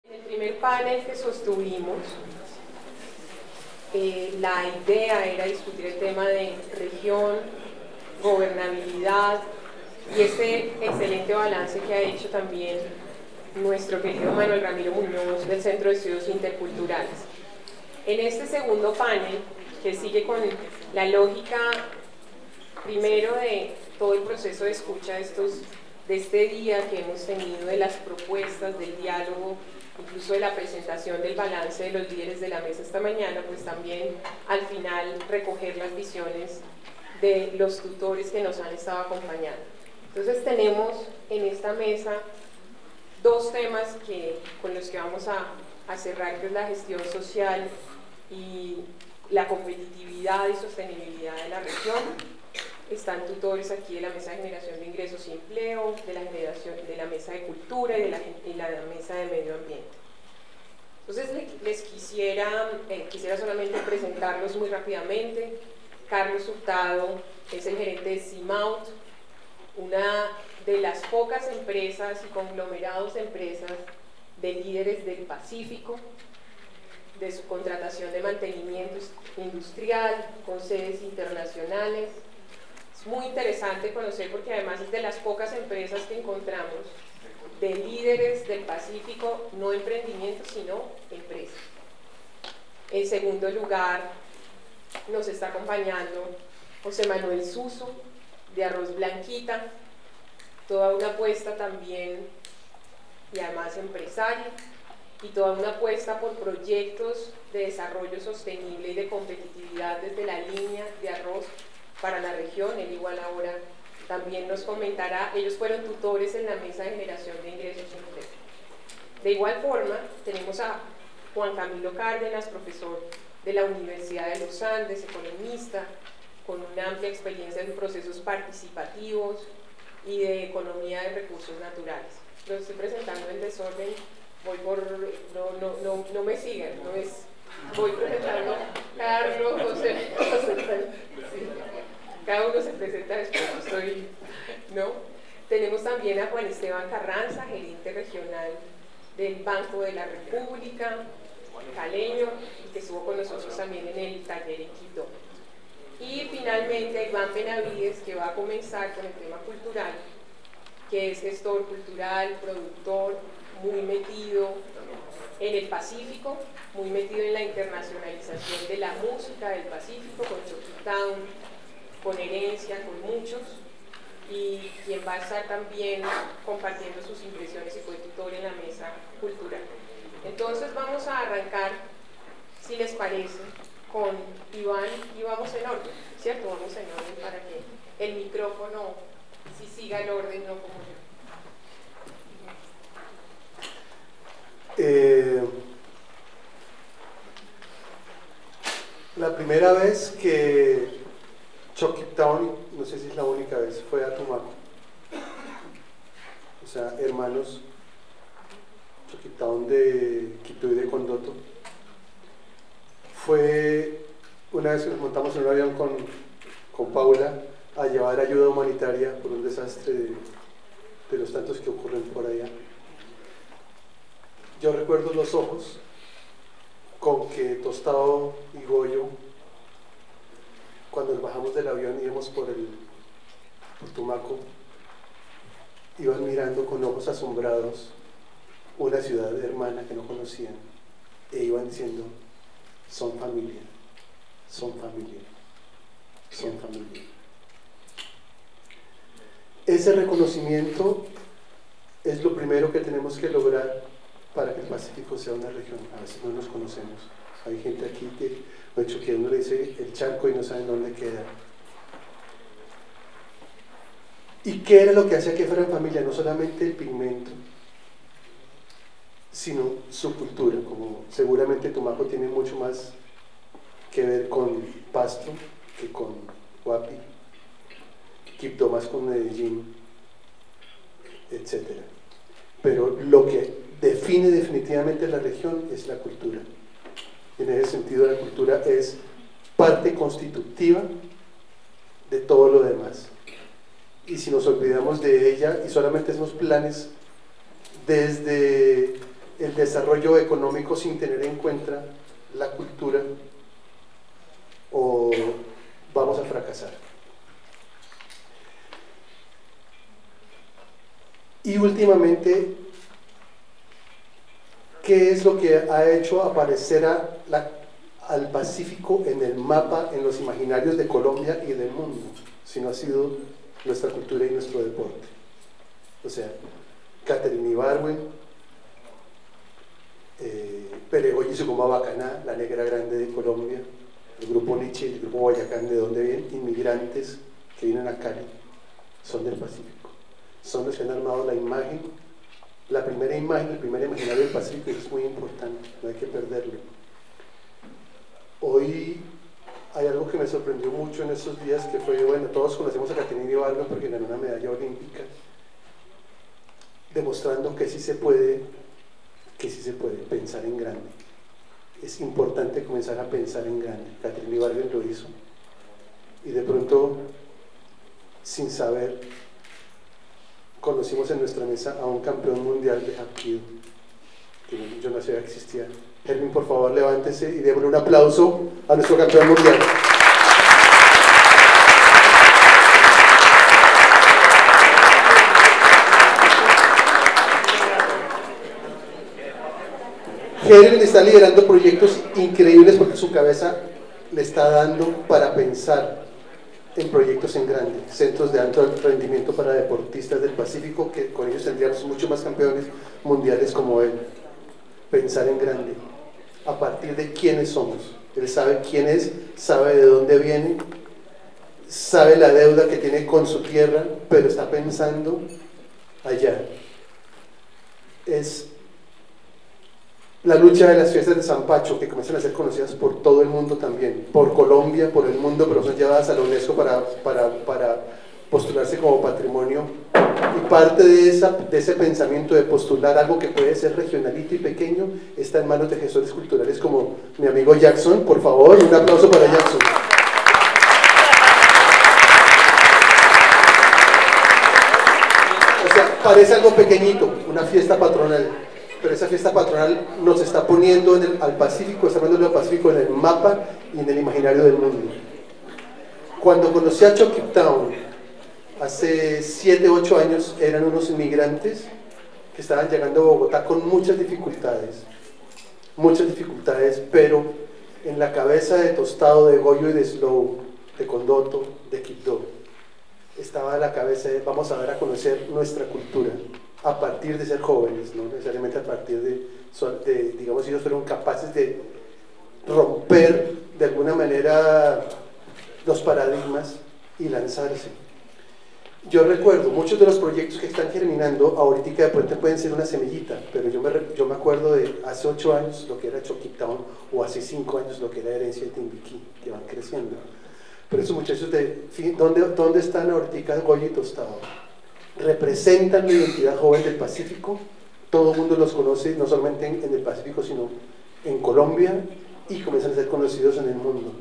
En el primer panel que sostuvimos, la idea era discutir el tema de región, gobernabilidad y este excelente balance que ha hecho también nuestro querido Manuel Ramiro Muñoz del Centro de Estudios Interculturales. En este segundo panel, que sigue con la lógica primero de todo el proceso de escucha de este día que hemos tenido, de las propuestas, del diálogo, incluso de la presentación del balance de los líderes de la mesa esta mañana, pues también al final recoger las visiones de los tutores que nos han estado acompañando. Entonces tenemos en esta mesa dos temas con los que vamos a cerrar, que es la gestión social y la competitividad y sostenibilidad de la región. Están tutores aquí de la Mesa de Generación de Ingresos y Empleo, de la Mesa de Cultura y la Mesa de Medio Ambiente. Entonces les quisiera solamente presentarlos muy rápidamente. Carlos Hurtado es el gerente de CIMAUT, una de las pocas empresas y conglomerados de empresas de líderes del Pacífico, de su contratación de mantenimiento industrial con sedes internacionales. Es muy interesante conocer porque además es de las pocas empresas que encontramos de líderes del Pacífico, no emprendimientos, sino empresas. En segundo lugar, nos está acompañando José Manuel Suso, de Arroz Blanquita, toda una apuesta también, y además empresaria, y toda una apuesta por proyectos de desarrollo sostenible y de competitividad desde la línea de arroz para la región. Él igual ahora también nos comentará. Ellos fueron tutores en la Mesa de Generación de Ingresos y Empleo. De igual forma, tenemos a Juan Camilo Cárdenas, profesor de la Universidad de los Andes, economista, con una amplia experiencia en procesos participativos y de economía de recursos naturales. Los estoy presentando en desorden, voy por... no me sigan, no es... Voy presentando Carlos, José, sí. Cada uno se presenta después, ¿no? Tenemos también a Juan Esteban Carranza, gerente regional del Banco de la República, caleño, que estuvo con nosotros también en el taller en Quito. Y finalmente a Iván Benavides, que va a comenzar con el tema cultural, que es gestor cultural, productor, muy metido en el Pacífico, muy metido en la internacionalización de la música del Pacífico, con Chucky Town, con Herencia, con muchos, y quien va a estar también compartiendo sus impresiones y fue tutor en la mesa cultural. Entonces vamos a arrancar, si les parece, con Iván, y vamos en orden, ¿cierto? Vamos en orden para que el micrófono, si siga el orden, no como yo. La primera vez que Chucky Town, no sé si es la única vez, fue a Tumaco. O sea, hermanos Chucky Town de Quito y de Condoto. Fue una vez que nos montamos en un avión con Paula a llevar ayuda humanitaria por un desastre de los tantos que ocurren por allá. Yo recuerdo los ojos con que Tostado y Goyo, cuando bajamos del avión y íbamos por Tumaco, iban mirando con ojos asombrados una ciudad hermana que no conocían e iban diciendo: son familia, son familia, son familia. Ese reconocimiento es lo primero que tenemos que lograr para que el Pacífico sea una región. A veces no nos conocemos. Hay gente aquí que uno le dice el charco y no saben dónde queda. ¿Y qué era lo que hacía que fueran familia? No solamente el pigmento, sino su cultura. Como seguramente Tumaco tiene mucho más que ver con Pasto que con Huapi, Quibdó más con Medellín, etc. Pero lo que define definitivamente la región es la cultura. En ese sentido, la cultura es parte constitutiva de todo lo demás. Y si nos olvidamos de ella y solamente hacemos planes desde el desarrollo económico sin tener en cuenta la cultura, o vamos a fracasar. Y últimamente, ¿qué es lo que ha hecho aparecer al Pacífico en el mapa, en los imaginarios de Colombia y del mundo? Si no ha sido nuestra cultura y nuestro deporte. O sea, Catherine Ibargüen, Peregoy y Suguma Bacaná, la negra grande de Colombia, el grupo Nietzsche, el grupo Boyacán, de donde vienen inmigrantes que vienen a Cali, son del Pacífico. Son los que han armado la imagen, la primera imagen, el primer imaginario del Pacífico, y eso es muy importante, no hay que perderlo. Hoy hay algo que me sorprendió mucho en estos días, que fue, bueno, todos conocemos a Catherine Ibargüen porque ganó una medalla olímpica, demostrando que sí se puede pensar en grande. Es importante comenzar a pensar en grande. Catherine Ibargüen lo hizo, y de pronto, sin saber, conocimos en nuestra mesa a un campeón mundial de Hapkido, que yo no sabía que existía. Hermin, por favor, levántese y démosle un aplauso a nuestro campeón mundial. Hermin está liderando proyectos increíbles porque su cabeza le está dando para pensar en proyectos en grande, centros de alto rendimiento para deportistas del Pacífico, que con ellos tendríamos muchos más campeones mundiales como él. Pensar en grande, a partir de quiénes somos. Él sabe quién es, sabe de dónde viene, sabe la deuda que tiene con su tierra, pero está pensando allá. Es la lucha de las fiestas de San Pacho, que comienzan a ser conocidas por todo el mundo también, por Colombia, por el mundo, pero son llevadas a la UNESCO para postularse como patrimonio. Y parte de ese pensamiento de postular algo que puede ser regionalito y pequeño está en manos de gestores culturales como mi amigo Jackson. Por favor, un aplauso para Jackson. O sea, parece algo pequeñito, una fiesta patronal, pero esa fiesta patronal nos está poniendo al Pacífico, está poniendo al Pacífico en el mapa y en el imaginario del mundo. Cuando conocí a Choctaw hace 7, 8 años, eran unos inmigrantes que estaban llegando a Bogotá con muchas dificultades, pero en la cabeza de Tostado, de Goyo y de Slow, de Condoto, de Quibdó, estaba la cabeza de vamos a dar a conocer nuestra cultura, a partir de ser jóvenes, no necesariamente a partir de digamos, ellos fueron capaces de romper de alguna manera los paradigmas y lanzarse. Yo recuerdo muchos de los proyectos que están germinando ahorita de pronto pueden ser una semillita, pero yo me acuerdo de hace 8 años lo que era Choquitown, o hace 5 años lo que era Herencia de Timbiquí, que van creciendo. Pero esos muchachos ¿dónde están ahorita Goyo y Tostado? Representan la identidad joven del Pacífico, todo el mundo los conoce, no solamente en el Pacífico, sino en Colombia, y comienzan a ser conocidos en el mundo,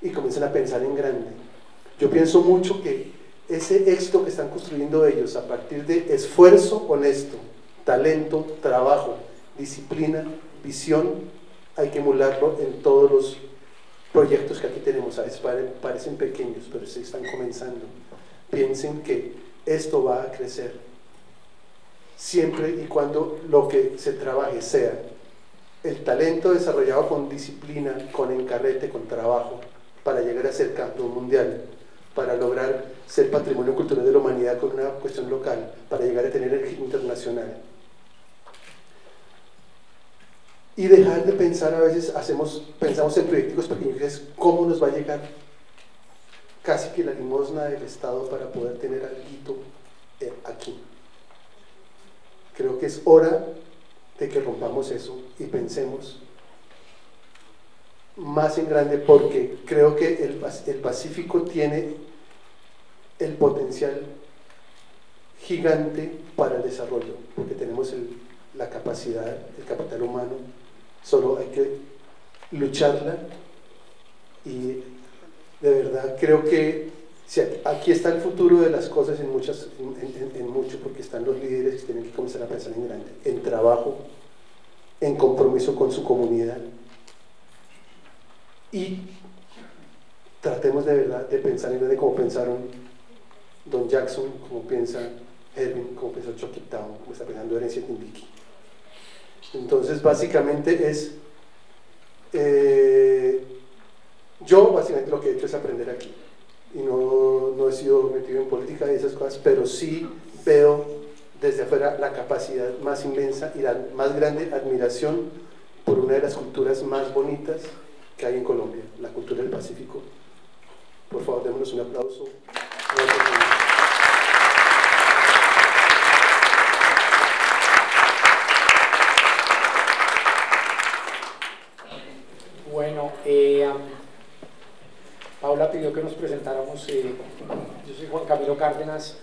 y comienzan a pensar en grande. Yo pienso mucho que ese éxito que están construyendo ellos a partir de esfuerzo honesto, talento, trabajo, disciplina, visión, hay que emularlo en todos los proyectos que aquí tenemos. A veces parecen pequeños, pero se están comenzando. Piensen que esto va a crecer siempre y cuando lo que se trabaje sea el talento desarrollado con disciplina, con encarrete, con trabajo, para llegar a ser campeón mundial, para lograr ser patrimonio cultural de la humanidad con una cuestión local, para llegar a tener el internacional. Y dejar de pensar, a veces pensamos en proyectos pequeños, que es cómo nos va a llegar casi que la limosna del Estado para poder tener algo aquí. Creo que es hora de que rompamos eso y pensemos más en grande, porque creo que el Pacífico tiene el potencial gigante para el desarrollo, porque tenemos la capacidad, el capital humano, solo hay que lucharla. Y de verdad creo que aquí está el futuro de las cosas en mucho, porque están los líderes que tienen que comenzar a pensar en grande, en trabajo, en compromiso con su comunidad. Y tratemos de verdad de pensar en vez de cómo pensaron Don Jackson, como piensa Erwin, como piensa Choctaw, como está pensando Herencia Timbiqui. Entonces básicamente es yo básicamente lo que he hecho es aprender aquí y no he sido metido en política y esas cosas, pero sí veo desde afuera la capacidad más inmensa y la más grande admiración por una de las culturas más bonitas que hay en Colombia, la cultura del Pacífico. Por favor, démonos un aplauso. Bueno, Paula pidió que nos presentáramos. Yo soy Juan Camilo Cárdenas.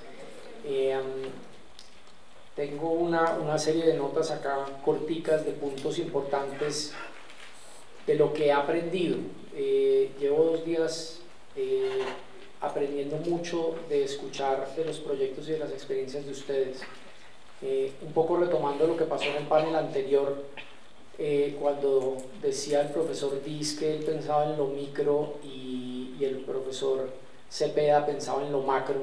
Tengo una serie de notas acá corticas de puntos importantes de lo que he aprendido. Llevo 2 días aprendiendo mucho de escuchar de los proyectos y de las experiencias de ustedes. Un poco retomando lo que pasó en el panel anterior, cuando decía el profesor Diz que él pensaba en lo micro y el profesor Cepeda pensaba en lo macro,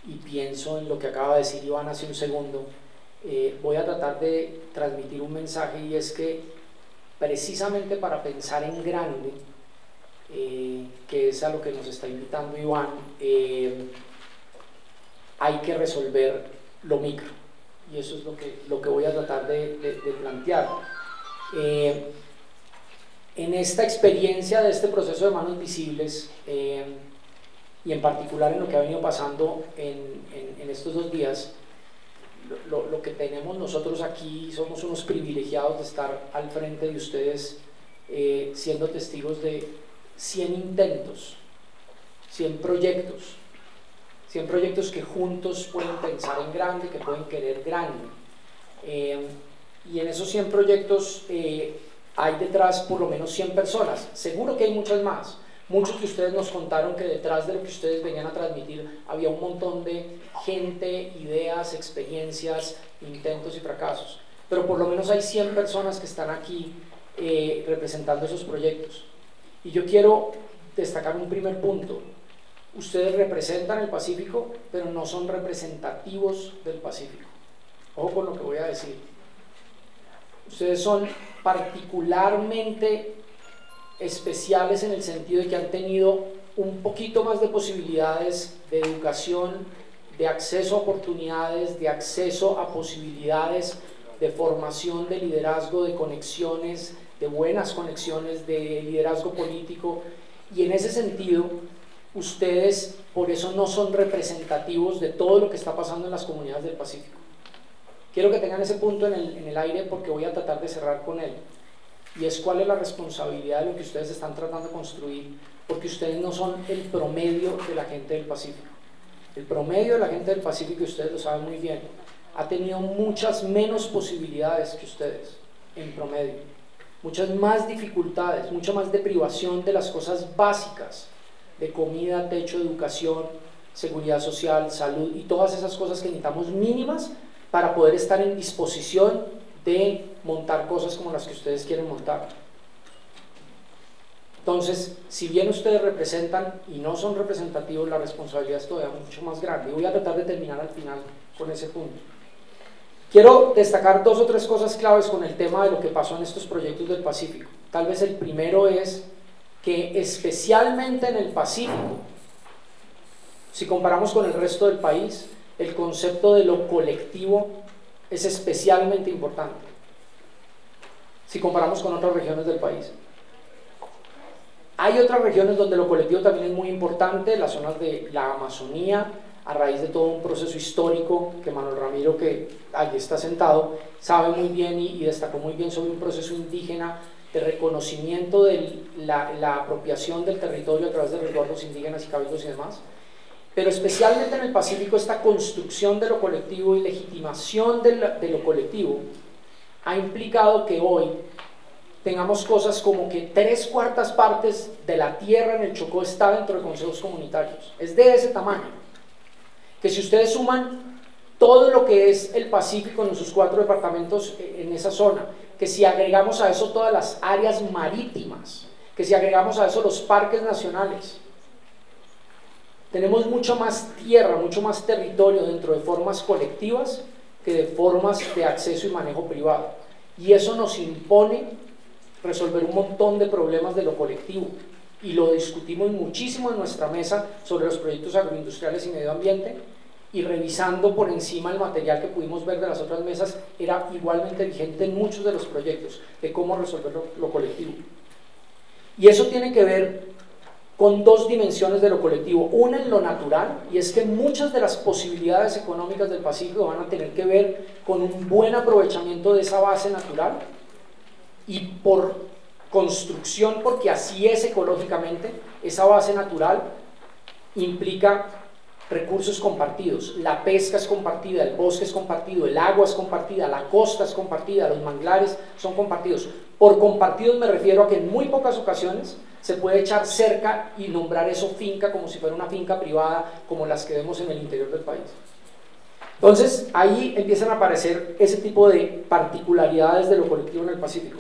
y pienso en lo que acaba de decir Iván hace un segundo. Voy a tratar de transmitir un mensaje, y es que precisamente para pensar en grande, que es a lo que nos está invitando Iván, hay que resolver lo micro, y eso es lo que voy a tratar de plantear. En esta experiencia de este proceso de Manos Visibles, y en particular en lo que ha venido pasando en estos 2 días, lo que tenemos nosotros aquí, somos unos privilegiados de estar al frente de ustedes, siendo testigos de 100 intentos, 100 proyectos que juntos pueden pensar en grande, que pueden querer grande. Y en esos 100 proyectos hay detrás por lo menos 100 personas. Seguro que hay muchas más. Muchos de ustedes nos contaron que detrás de lo que ustedes venían a transmitir había un montón de gente, ideas, experiencias, intentos y fracasos. Pero por lo menos hay 100 personas que están aquí representando esos proyectos. Y yo quiero destacar un primer punto. Ustedes representan el Pacífico, pero no son representativos del Pacífico. Ojo con lo que voy a decir. Ustedes son particularmente especiales en el sentido de que han tenido un poquito más de posibilidades de educación, de acceso a oportunidades, de acceso a posibilidades de formación, de liderazgo, de conexiones, de buenas conexiones, de liderazgo político, y en ese sentido ustedes por eso no son representativos de todo lo que está pasando en las comunidades del Pacífico. Quiero que tengan ese punto en el aire, porque voy a tratar de cerrar con él, y es cuál es la responsabilidad de lo que ustedes están tratando de construir, porque ustedes no son el promedio de la gente del Pacífico. El promedio de la gente del Pacífico, y ustedes lo saben muy bien, ha tenido muchas menos posibilidades que ustedes en promedio, muchas más dificultades, mucha más deprivación de las cosas básicas, de comida, techo, educación, seguridad social, salud y todas esas cosas que necesitamos mínimas para poder estar en disposición de montar cosas como las que ustedes quieren montar. Entonces, si bien ustedes representan y no son representativos, la responsabilidad es todavía mucho más grande, y voy a tratar de terminar al final con ese punto. Quiero destacar 2 o 3 cosas claves con el tema de lo que pasó en estos proyectos del Pacífico. Tal vez el primero es que especialmente en el Pacífico, si comparamos con el resto del país, el concepto de lo colectivo es especialmente importante si comparamos con otras regiones del país. Hay otras regiones donde lo colectivo también es muy importante, las zonas de la Amazonía, a raíz de todo un proceso histórico que Manuel Ramiro, que allí está sentado, sabe muy bien y destacó muy bien sobre un proceso indígena de reconocimiento de la apropiación del territorio a través de resguardos indígenas y cabildos y demás. Pero especialmente en el Pacífico, esta construcción de lo colectivo y legitimación de lo colectivo ha implicado que hoy tengamos cosas como que 3/4 partes de la tierra en el Chocó está dentro de consejos comunitarios. Es de ese tamaño, que si ustedes suman todo lo que es el Pacífico en sus 4 departamentos en esa zona, que si agregamos a eso todas las áreas marítimas, que si agregamos a eso los parques nacionales, tenemos mucho más tierra, mucho más territorio dentro de formas colectivas que de formas de acceso y manejo privado. Y eso nos impone resolver un montón de problemas de lo colectivo. Y lo discutimos muchísimo en nuestra mesa sobre los proyectos agroindustriales y medio ambiente, y revisando por encima el material que pudimos ver de las otras mesas, era igualmente vigente en muchos de los proyectos de cómo resolver lo colectivo. Y eso tiene que ver con dos dimensiones de lo colectivo. Una en lo natural, y es que muchas de las posibilidades económicas del Pacífico van a tener que ver con un buen aprovechamiento de esa base natural, y por construcción, porque así es ecológicamente, esa base natural implica recursos compartidos. La pesca es compartida, el bosque es compartido, el agua es compartida, la costa es compartida, los manglares son compartidos. Por compartidos me refiero a que en muy pocas ocasiones se puede echar cerca y nombrar eso finca, como si fuera una finca privada, como las que vemos en el interior del país. Entonces ahí empiezan a aparecer ese tipo de particularidades de lo colectivo en el Pacífico,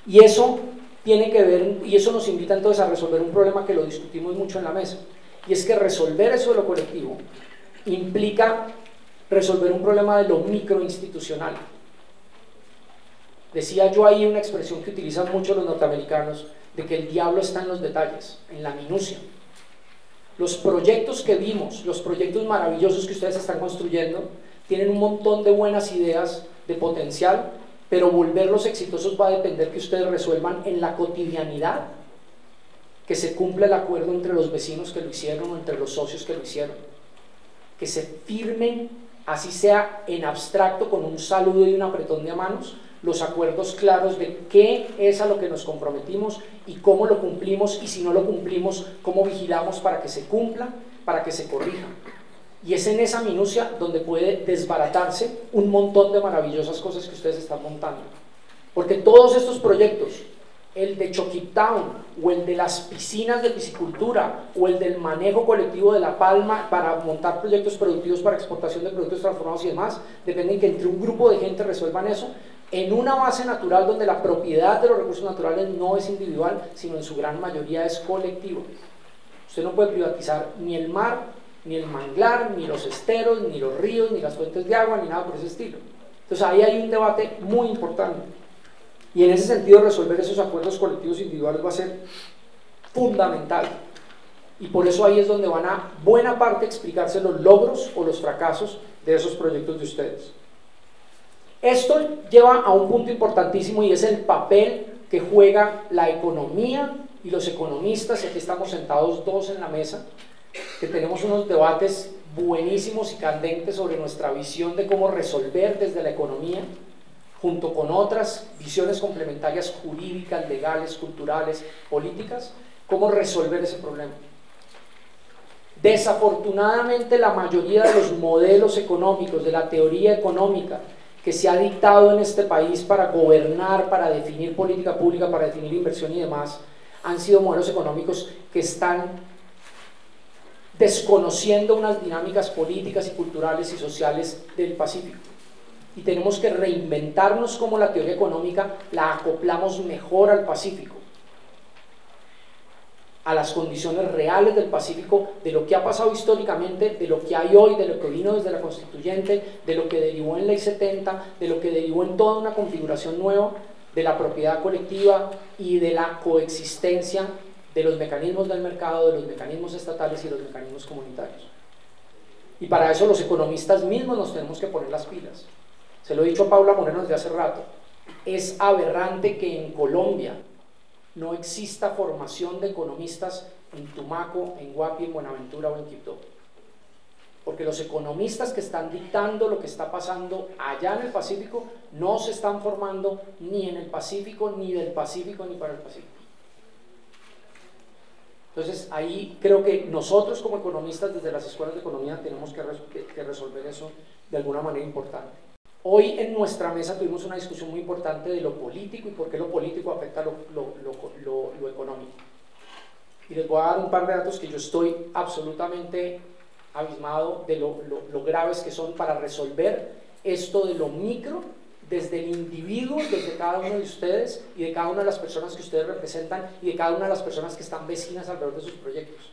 y eso tiene que ver, y eso nos invita entonces a resolver un problema que lo discutimos mucho en la mesa, y es que resolver eso de lo colectivo implica resolver un problema de lo microinstitucional. Decía yo ahí una expresión que utilizan mucho los norteamericanos, de que el diablo está en los detalles, en la minucia. Los proyectos que vimos, los proyectos maravillosos que ustedes están construyendo, tienen un montón de buenas ideas de potencial, pero volverlos exitosos va a depender que ustedes resuelvan en la cotidianidad, que se cumpla el acuerdo entre los vecinos que lo hicieron o entre los socios que lo hicieron, que se firmen, así sea en abstracto, con un saludo y un apretón de manos, los acuerdos claros de qué es a lo que nos comprometimos y cómo lo cumplimos, y si no lo cumplimos, cómo vigilamos para que se cumpla, para que se corrija. Y es en esa minucia donde puede desbaratarse un montón de maravillosas cosas que ustedes están montando. Porque todos estos proyectos, el de Choquitown, o el de las piscinas de piscicultura, o el del manejo colectivo de la palma para montar proyectos productivos para exportación de productos transformados y demás, dependen que entre un grupo de gente resuelvan eso, en una base natural donde la propiedad de los recursos naturales no es individual, sino en su gran mayoría es colectiva. Usted no puede privatizar ni el mar, ni el manglar, ni los esteros, ni los ríos, ni las fuentes de agua, ni nada por ese estilo. Entonces ahí hay un debate muy importante, y en ese sentido resolver esos acuerdos colectivos individuales va a ser fundamental, y por eso ahí es donde van a buena parte explicarse los logros o los fracasos de esos proyectos de ustedes. Esto lleva a un punto importantísimo, y es el papel que juega la economía y los economistas. Y aquí estamos sentados dos en la mesa, que tenemos unos debates buenísimos y candentes sobre nuestra visión de cómo resolver desde la economía, junto con otras visiones complementarias jurídicas, legales, culturales, políticas, cómo resolver ese problema. Desafortunadamente, la mayoría de los modelos económicos, de la teoría económica que se ha dictado en este país para gobernar, para definir política pública, para definir inversión y demás, han sido modelos económicos que están desconociendo unas dinámicas políticas y culturales y sociales del Pacífico. Y tenemos que reinventarnos cómo la teoría económica la acoplamos mejor al Pacífico, a las condiciones reales del Pacífico, de lo que ha pasado históricamente, de lo que hay hoy, de lo que vino desde la Constituyente, de lo que derivó en Ley 70, de lo que derivó en toda una configuración nueva de la propiedad colectiva y de la coexistencia de los mecanismos del mercado, de los mecanismos estatales y los mecanismos comunitarios. Y para eso los economistas mismos nos tenemos que poner las pilas. Se lo he dicho a Paula Moreno desde hace rato. Es aberrante que en Colombia no exista formación de economistas en Tumaco, en Guapi, en Buenaventura o en Quibdó. Porque los economistas que están dictando lo que está pasando allá en el Pacífico no se están formando ni en el Pacífico, ni del Pacífico, ni para el Pacífico. Entonces ahí creo que nosotros como economistas desde las escuelas de economía tenemos que resolver eso de alguna manera importante. Hoy en nuestra mesa tuvimos una discusión muy importante de lo político y por qué lo político afecta a lo económico. Y les voy a dar un par de datos que yo estoy absolutamente abismado de lo graves que son para resolver esto de lo micro desde el individuo, desde cada uno de ustedes y de cada una de las personas que ustedes representan y de cada una de las personas que están vecinas alrededor de sus proyectos.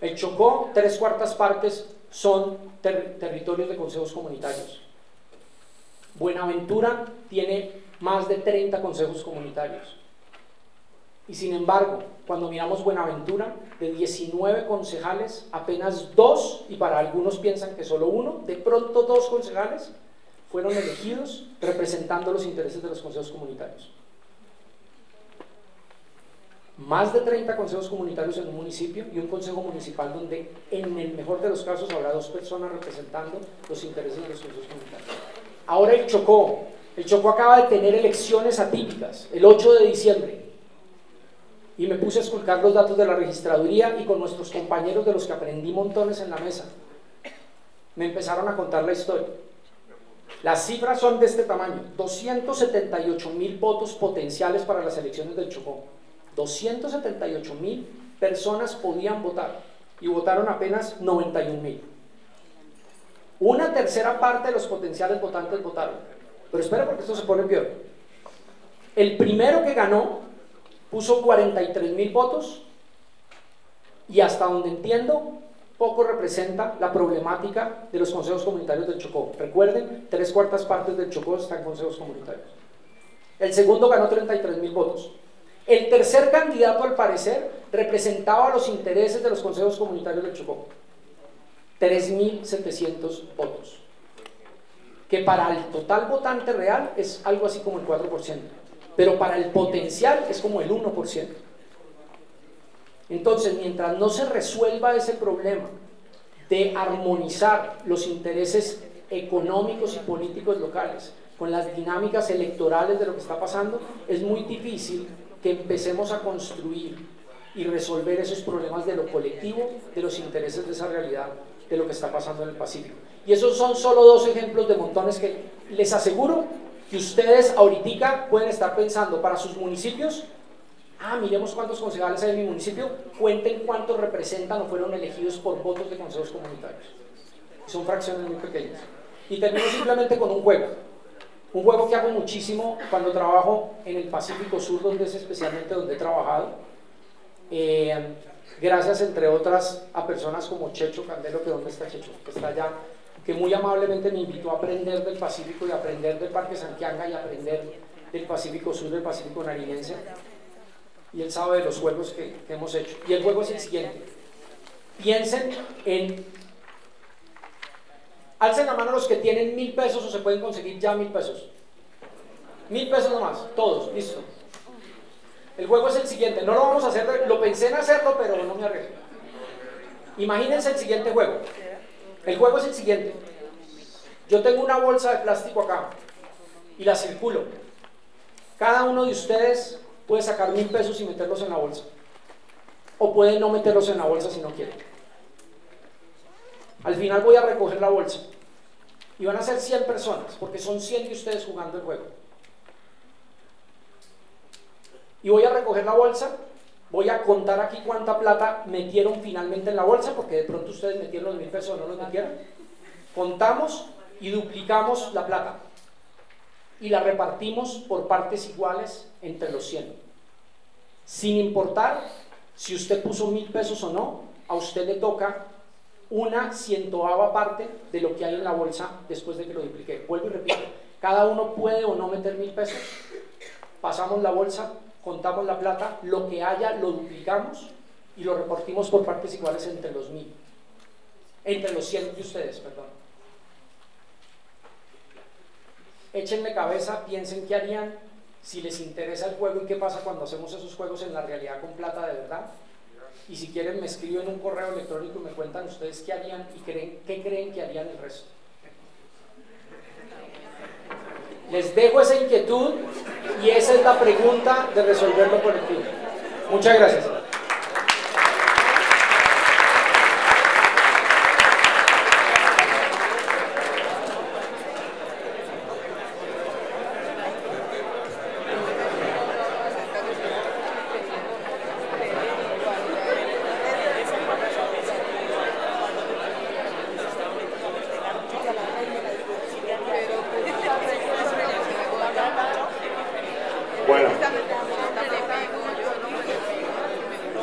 El Chocó, 3/4 partes son territorios de consejos comunitarios. Buenaventura tiene más de 30 consejos comunitarios. Y sin embargo, cuando miramos Buenaventura, de 19 concejales, apenas 2, y para algunos piensan que solo 1, de pronto 2 concejales fueron elegidos representando los intereses de los consejos comunitarios. Más de 30 consejos comunitarios en un municipio y un consejo municipal donde en el mejor de los casos habrá 2 personas representando los intereses de los consejos comunitarios. Ahora el Chocó acaba de tener elecciones atípicas, el 8 de diciembre, y me puse a esculcar los datos de la registraduría y con nuestros compañeros de los que aprendí montones en la mesa, me empezaron a contar la historia. Las cifras son de este tamaño: 278.000 votos potenciales para las elecciones del Chocó. 278.000 personas podían votar y votaron apenas 91.000. Una tercera parte de los potenciales votantes votaron. Pero espera, porque esto se pone peor. El primero que ganó puso 43.000 votos y, hasta donde entiendo, poco representa la problemática de los consejos comunitarios del Chocó. Recuerden, 3/4 partes del Chocó están en consejos comunitarios. El segundo ganó 33.000 votos. El tercer candidato, al parecer, representaba los intereses de los consejos comunitarios del Chocó. 3.700 votos, que para el total votante real es algo así como el 4%, pero para el potencial es como el 1%. Entonces, mientras no se resuelva ese problema de armonizar los intereses económicos y políticos locales con las dinámicas electorales de lo que está pasando, es muy difícil que empecemos a construir y resolver esos problemas de lo colectivo, de los intereses de esa realidad, de lo que está pasando en el Pacífico. Y esos son solo 2 ejemplos de montones que les aseguro que ustedes ahorita pueden estar pensando para sus municipios. Miremos cuántos concejales hay en mi municipio, cuenten cuántos representan o fueron elegidos por votos de consejos comunitarios. Son fracciones muy pequeñas. Y termino simplemente con un juego que hago muchísimo cuando trabajo en el Pacífico Sur, donde es especialmente donde he trabajado, gracias, entre otras, a personas como Checho Candelo, que ¿dónde está Checho? Que está allá, que muy amablemente me invitó a aprender del Pacífico y aprender del Parque Santiago y aprender del Pacífico Sur, del Pacífico Nariñense, y él sabe de los juegos que hemos hecho. Y el juego es el siguiente: piensen en, alcen la mano los que tienen 1.000 pesos o se pueden conseguir ya 1.000 pesos. 1.000 pesos nomás, todos, listo. El juego es el siguiente, no lo vamos a hacer, lo pensé en hacerlo, pero no me arriesgo. Imagínense el siguiente juego. El juego es el siguiente: yo tengo una bolsa de plástico acá y la circulo. Cada uno de ustedes puede sacar 1.000 pesos y meterlos en la bolsa, o puede no meterlos en la bolsa si no quiere. Al final voy a recoger la bolsa y van a ser 100 personas, porque son 100 de ustedes jugando el juego. Y voy a recoger la bolsa, voy a contar aquí cuánta plata metieron finalmente en la bolsa, porque de pronto ustedes metieron los 1.000 pesos o no los metieron. Contamos y duplicamos la plata y la repartimos por partes iguales entre los 100, sin importar si usted puso 1.000 pesos o no. A usted le toca una 100ava parte de lo que hay en la bolsa después de que lo dupliqué. Vuelvo y repito, cada uno puede o no meter 1.000 pesos, pasamos la bolsa, contamos la plata, lo que haya lo duplicamos y lo repartimos por partes iguales entre los 1.000, entre los 100 de ustedes, perdón. Échenle cabeza, piensen qué harían si les interesa el juego y qué pasa cuando hacemos esos juegos en la realidad con plata de verdad. Y si quieren me escriben un correo electrónico y me cuentan ustedes qué harían y qué creen que harían el resto. Les dejo esa inquietud y esa es la pregunta de resolverlo colectivo. Muchas gracias.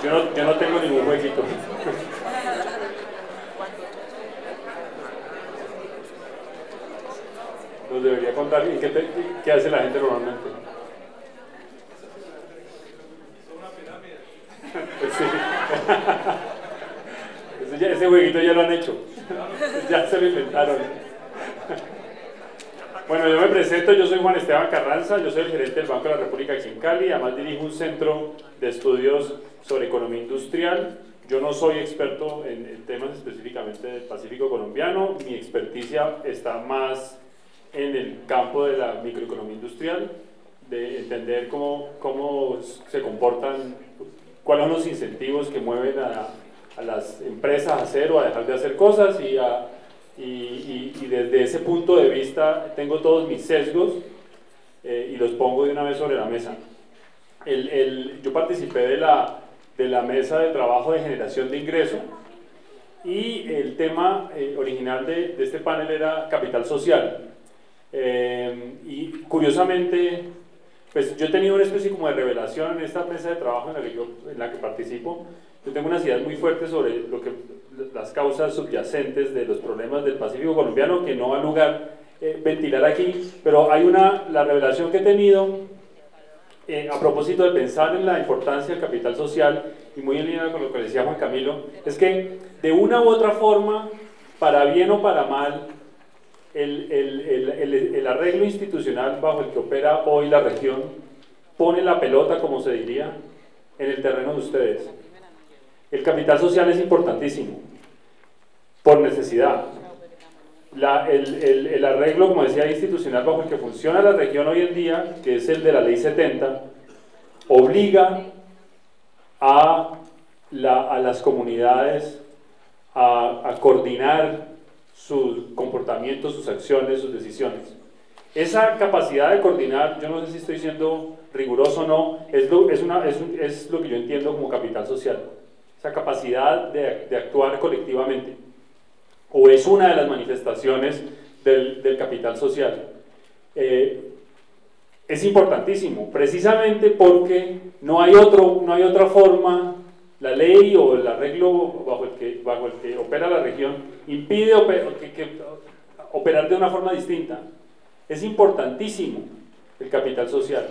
Yo no tengo ningún jueguito. Nos debería contar. ¿Y qué hace la gente normalmente? Sí. Ese jueguito ya lo han hecho. Ya se lo inventaron. Bueno, yo me presento, yo soy Juan Esteban Carranza, yo soy el gerente del Banco de la República aquí en Cali, además dirijo un centro de estudios sobre economía industrial. Yo no soy experto en temas específicamente del Pacífico colombiano, mi experticia está más en el campo de la microeconomía industrial, de entender cómo se comportan, cuáles son los incentivos que mueven a las empresas a hacer o a dejar de hacer cosas y desde ese punto de vista tengo todos mis sesgos y los pongo de una vez sobre la mesa. Yo participé de la mesa de trabajo de generación de ingreso y el tema original de este panel era capital social. Y curiosamente, pues yo he tenido una especie como de revelación en esta mesa de trabajo en la que participo. Yo tengo unas ideas muy fuertes sobre las causas subyacentes de los problemas del Pacífico colombiano que no va a lugar ventilar aquí, pero hay la revelación que he tenido a propósito de pensar en la importancia del capital social y muy en línea con lo que decía Juan Camilo, es que de una u otra forma, para bien o para mal, el arreglo institucional bajo el que opera hoy la región pone la pelota, como se diría, en el terreno de ustedes. El capital social es importantísimo, por necesidad. El arreglo, como decía, institucional bajo el que funciona la región hoy en día, que es el de la Ley 70, obliga a las comunidades a coordinar sus comportamientos, sus acciones, sus decisiones. Esa capacidad de coordinar, yo no sé si estoy siendo riguroso o no, es lo que yo entiendo como capital social. Esa capacidad de actuar colectivamente, o es una de las manifestaciones del capital social. Es importantísimo, precisamente porque no hay otra forma, la ley o el arreglo bajo el que opera la región impide operar de una forma distinta. Es importantísimo el capital social.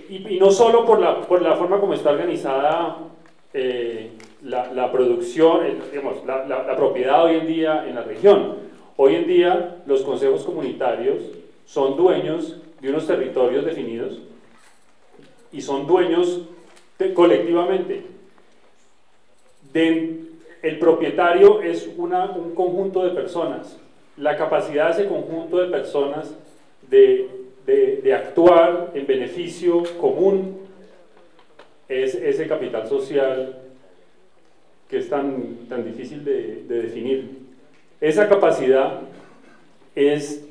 Y no solo por la forma como está organizada la producción, digamos, la propiedad hoy en día en la región. Hoy en día los consejos comunitarios son dueños de unos territorios definidos y son dueños colectivamente. El propietario es un conjunto de personas. La capacidad de ese conjunto de personas de actuar en beneficio común es ese capital social que es tan difícil de definir. Esa capacidad es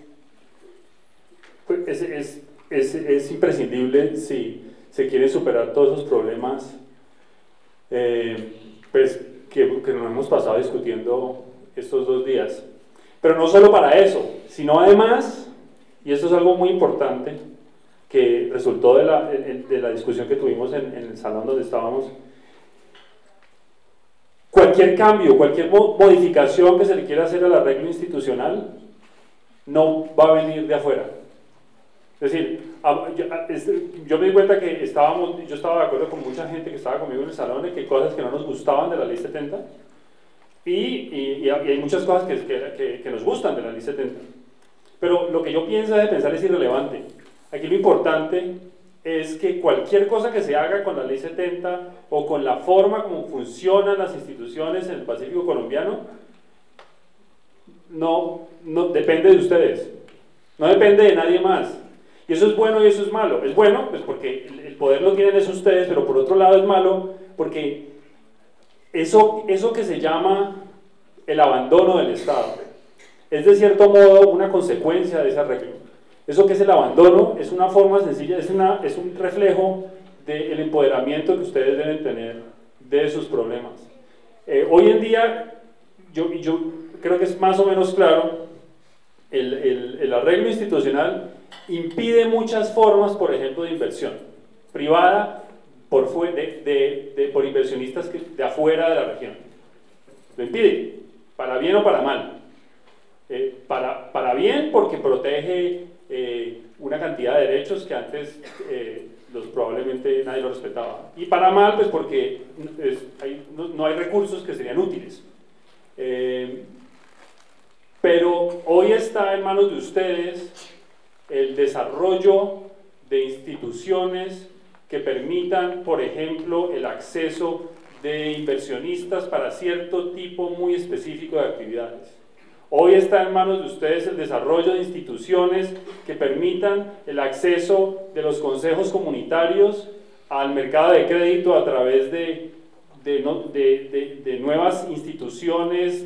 imprescindible si se quieren superar todos esos problemas pues, que nos hemos pasado discutiendo estos 2 días. Pero no solo para eso, sino además, y esto es algo muy importante que resultó de la discusión que tuvimos en el salón donde estábamos, cualquier cambio, cualquier modificación que se le quiera hacer al arreglo institucional no va a venir de afuera. Es decir, yo me di cuenta que yo estaba de acuerdo con mucha gente que estaba conmigo en el salón de que hay cosas que no nos gustaban de la Ley 70 y hay muchas cosas que nos gustan de la Ley 70. Pero lo que yo pienso de pensar es irrelevante. Aquí lo importante es que cualquier cosa que se haga con la Ley 70 o con la forma como funcionan las instituciones en el Pacífico colombiano no depende de ustedes, no depende de nadie más. Y eso es bueno y eso es malo. Es bueno pues porque el poder lo tienen es ustedes, pero por otro lado es malo porque eso que se llama el abandono del Estado es de cierto modo una consecuencia de ese arreglo. Eso que es el abandono es una forma sencilla, es un reflejo del empoderamiento que ustedes deben tener de sus problemas. Hoy en día, yo creo que es más o menos claro, el arreglo institucional impide muchas formas, por ejemplo, de inversión privada, por inversionistas de afuera de la región. Lo impide, para bien o para mal. Para bien porque protege una cantidad de derechos que antes probablemente nadie lo respetaba. Y para mal, pues porque no hay recursos que serían útiles. Pero hoy está en manos de ustedes el desarrollo de instituciones que permitan, por ejemplo, el acceso de inversionistas para cierto tipo muy específico de actividades. Hoy está en manos de ustedes el desarrollo de instituciones que permitan el acceso de los consejos comunitarios al mercado de crédito a través de nuevas instituciones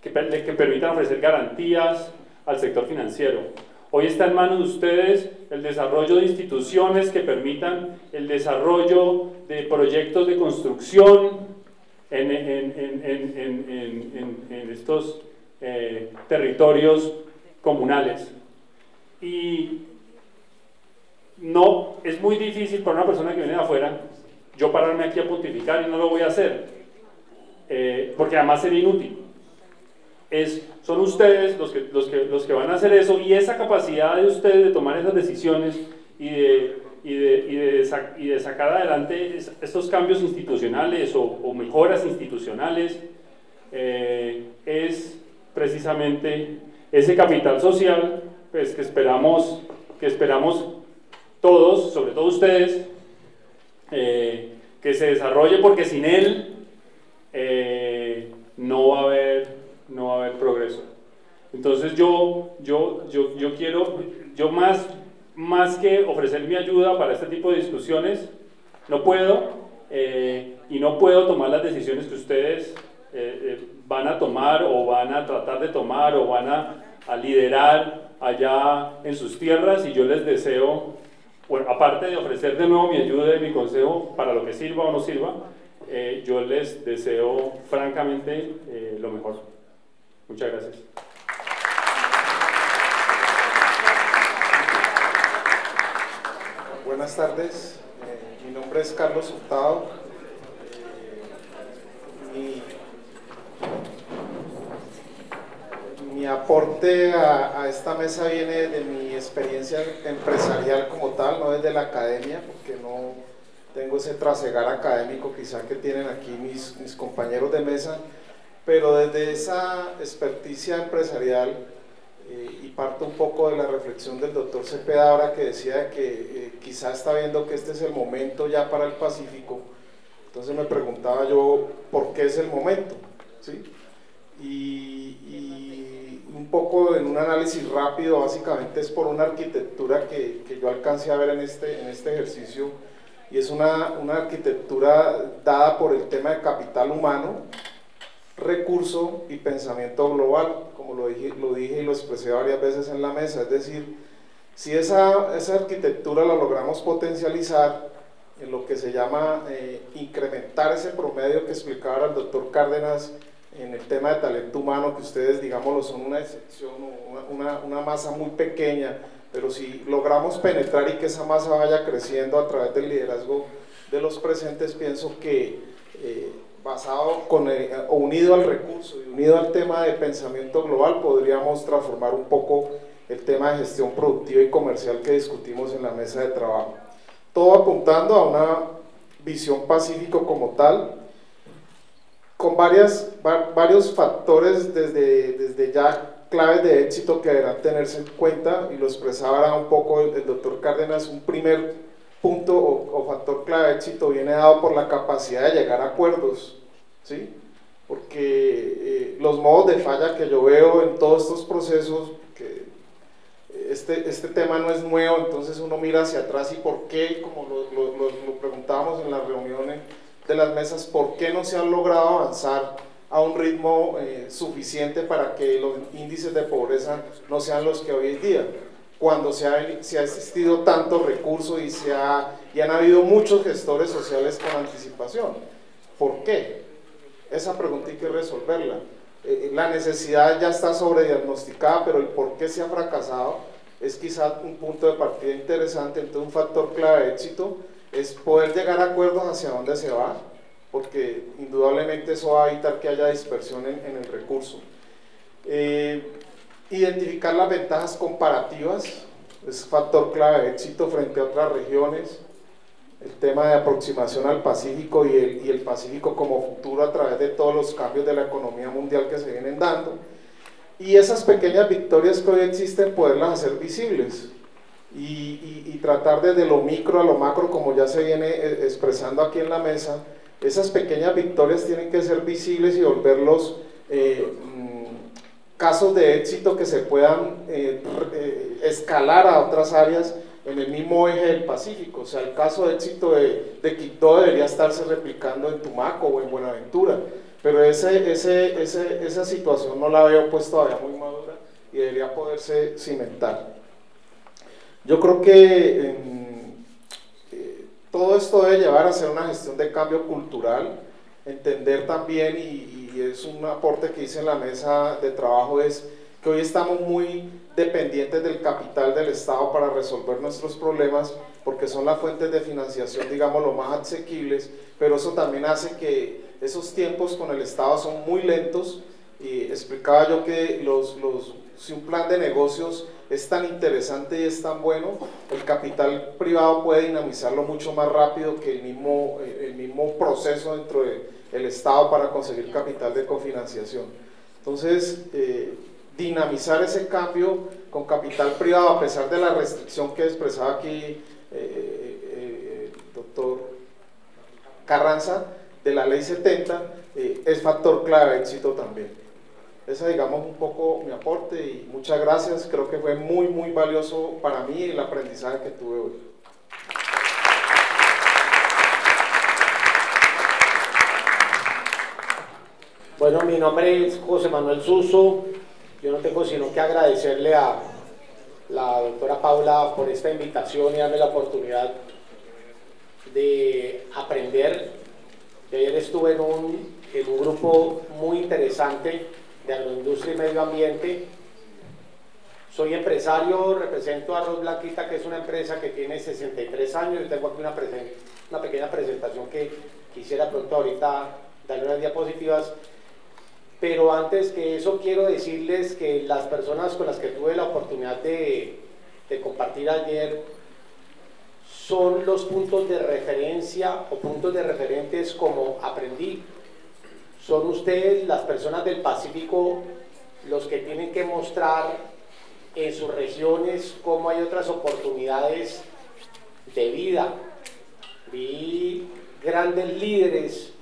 que permitan ofrecer garantías al sector financiero. Hoy está en manos de ustedes el desarrollo de instituciones que permitan el desarrollo de proyectos de construcción en estos territorios comunales. Y no, es muy difícil para una persona que viene de afuera yo pararme aquí a pontificar y no lo voy a hacer, porque además sería inútil. Son ustedes los que van a hacer eso, y esa capacidad de ustedes de tomar esas decisiones y de sacar adelante estos cambios institucionales o mejoras institucionales es precisamente ese capital social, pues, que esperamos todos, sobre todo ustedes, que se desarrolle, porque sin él no va a haber progreso. Entonces yo más que ofrecer mi ayuda para este tipo de discusiones, no puedo tomar las decisiones que ustedes van a tomar o van a tratar de tomar o van a liderar allá en sus tierras, y yo les deseo, bueno, aparte de ofrecer de nuevo mi ayuda y mi consejo para lo que sirva o no sirva, yo les deseo francamente lo mejor. Muchas gracias. Buenas tardes, mi nombre es Carlos Hurtado. Mi aporte a esta mesa viene de mi experiencia empresarial como tal, no desde la academia, porque no tengo ese trasegar académico quizá que tienen aquí mis compañeros de mesa, pero desde esa experticia empresarial, y parto un poco de la reflexión del doctor Cepeda ahora, que decía que quizá está viendo que este es el momento ya para el Pacífico. Entonces me preguntaba yo, ¿por qué es el momento? ¿Sí? Y un poco en un análisis rápido, básicamente es por una arquitectura que yo alcancé a ver en este ejercicio, y es una arquitectura dada por el tema de capital humano, recurso y pensamiento global, como lo dije y lo expresé varias veces en la mesa. Es decir, si esa arquitectura la logramos potencializar en lo que se llama incrementar ese promedio que explicaba el doctor Cárdenas en el tema de talento humano, que ustedes, digámoslo, son una excepción, una masa muy pequeña, pero si logramos penetrar y que esa masa vaya creciendo a través del liderazgo de los presentes, pienso que basado o unido al recurso y unido al tema de pensamiento global, podríamos transformar un poco el tema de gestión productiva y comercial que discutimos en la mesa de trabajo. Todo apuntando a una visión Pacífico como tal, con varios factores desde ya claves de éxito que deberán tenerse en cuenta, y lo expresaba un poco el doctor Cárdenas. Un primer punto o factor clave de éxito viene dado por la capacidad de llegar a acuerdos, ¿sí? Porque los modos de falla que yo veo en todos estos procesos, que este tema no es nuevo, entonces uno mira hacia atrás y por qué, como lo preguntábamos en las reuniones de las mesas, por qué no se han logrado avanzar a un ritmo suficiente para que los índices de pobreza no sean los que hoy en día, cuando se ha existido tanto recurso y han habido muchos gestores sociales con anticipación. ¿Por qué? Esa pregunta hay que resolverla. La necesidad ya está sobrediagnosticada, pero el por qué se ha fracasado es quizá un punto de partida interesante. Entonces, un factor clave de éxito es poder llegar a acuerdos hacia dónde se va, porque indudablemente eso va a evitar que haya dispersión en el recurso. Identificar las ventajas comparativas es factor clave de éxito frente a otras regiones. El tema de aproximación al Pacífico y el Pacífico como futuro a través de todos los cambios de la economía mundial que se vienen dando. Y esas pequeñas victorias que hoy existen, poderlas hacer visibles y tratar desde lo micro a lo macro, como ya se viene expresando aquí en la mesa. Esas pequeñas victorias tienen que ser visibles y volverlos casos de éxito que se puedan escalar a otras áreas en el mismo eje del Pacífico. O sea, el caso de éxito de Quito debería estarse replicando en Tumaco o en Buenaventura, pero esa situación no la veo pues todavía muy madura y debería poderse cimentar. Yo creo que todo esto debe llevar a hacer una gestión de cambio cultural, entender también, y es un aporte que hice en la mesa de trabajo, es que hoy estamos muy dependientes del capital del Estado para resolver nuestros problemas, porque son las fuentes de financiación, digamos, lo más asequibles, pero eso también hace que esos tiempos con el Estado son muy lentos. Y explicaba yo que si un plan de negocios es tan interesante y es tan bueno, el capital privado puede dinamizarlo mucho más rápido que el mismo proceso dentro del Estado para conseguir capital de cofinanciación. Entonces, dinamizar ese cambio con capital privado, a pesar de la restricción que expresaba aquí el doctor Carranza de la ley 70, es factor clave de éxito también. Ese, digamos, un poco mi aporte, y muchas gracias. Creo que fue muy valioso para mí el aprendizaje que tuve hoy. Bueno, mi nombre es José Manuel Suso. Yo no tengo sino que agradecerle a la doctora Paula por esta invitación y darme la oportunidad de aprender. Ayer estuve en un grupo muy interesante de agroindustria y medio ambiente. Soy empresario, represento a Arroz Blanquita, que es una empresa que tiene 63 años. Y tengo aquí una pequeña presentación que quisiera pronto ahorita darle unas diapositivas. Pero antes que eso, quiero decirles que las personas con las que tuve la oportunidad de compartir ayer son los puntos de referencia o puntos de referentes como aprendí. Son ustedes, las personas del Pacífico, los que tienen que mostrar en sus regiones cómo hay otras oportunidades de vida. Vi grandes líderes,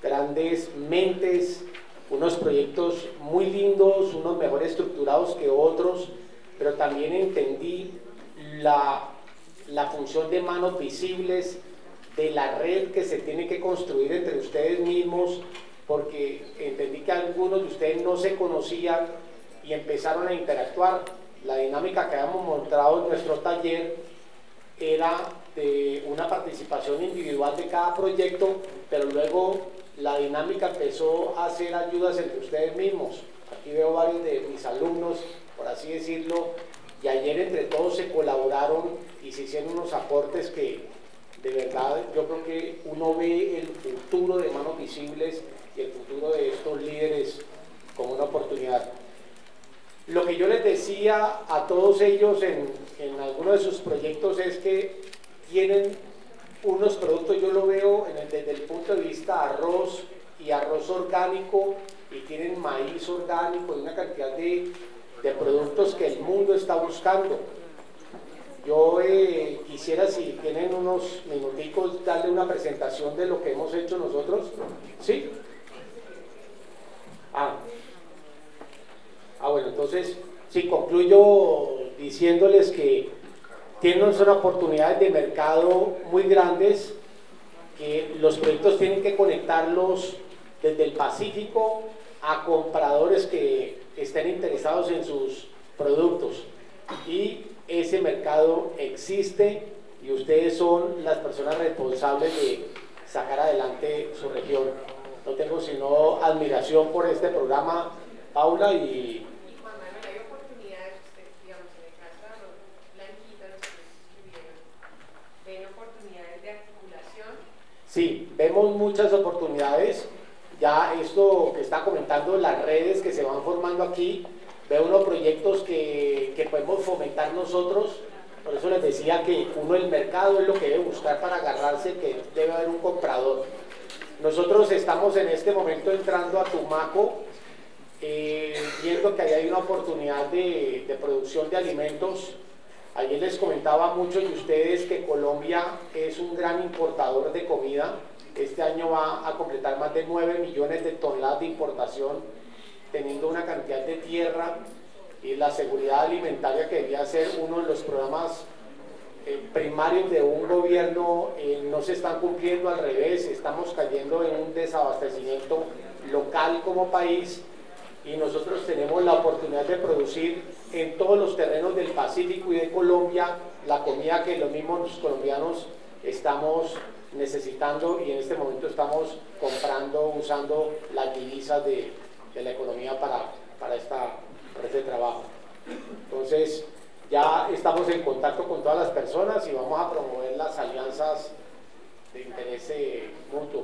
grandes mentes, unos proyectos muy lindos, unos mejor estructurados que otros, pero también entendí la función de manos visibles, de la red que se tiene que construir entre ustedes mismos, porque entendí que algunos de ustedes no se conocían y empezaron a interactuar. La dinámica que habíamos mostrado en nuestro taller era de una participación individual de cada proyecto, pero luego la dinámica empezó a hacer ayudas entre ustedes mismos. Aquí veo varios de mis alumnos, por así decirlo, y ayer entre todos se colaboraron y se hicieron unos aportes que de verdad yo creo que uno ve el futuro de Manos Visibles y el futuro de estos líderes como una oportunidad. Lo que yo les decía a todos ellos en algunos de sus proyectos es que tienen unos productos, yo lo veo desde el punto de vista arroz y arroz orgánico, y tienen maíz orgánico y una cantidad de productos que el mundo está buscando. Yo quisiera, si tienen unos minuticos, darle una presentación de lo que hemos hecho nosotros. ¿Sí? Bueno, entonces, sí, concluyo diciéndoles que tienen unas oportunidades de mercado muy grandes, que los proyectos tienen que conectarlos desde el Pacífico a compradores que estén interesados en sus productos, y ese mercado existe y ustedes son las personas responsables de sacar adelante su región. No tengo sino admiración por este programa, Paula, y hay oportunidades, digamos, en el caso de Arroz Blanquita, los que escribieron, ven oportunidades de Sí, vemos muchas oportunidades. Ya esto que está comentando, las redes que se van formando aquí, veo unos proyectos que podemos fomentar nosotros. Por eso les decía que uno, el mercado es lo que debe buscar para agarrarse, que debe haber un comprador. Nosotros estamos en este momento entrando a Tumaco, viendo que ahí hay una oportunidad de producción de alimentos. Ayer les comentaba a muchos de ustedes que Colombia es un gran importador de comida. Este año va a completar más de 9 millones de toneladas de importación, teniendo una cantidad de tierra y la seguridad alimentaria que debía ser uno de los programas primarios de un gobierno. No se están cumpliendo, al revés, estamos cayendo en un desabastecimiento local como país, y nosotros tenemos la oportunidad de producir en todos los terrenos del Pacífico y de Colombia la comida que los mismos colombianos estamos necesitando, y en este momento estamos comprando, usando las divisas de la economía para este trabajo. Entonces ya estamos en contacto con todas las personas y vamos a promover las alianzas de interés mutuo.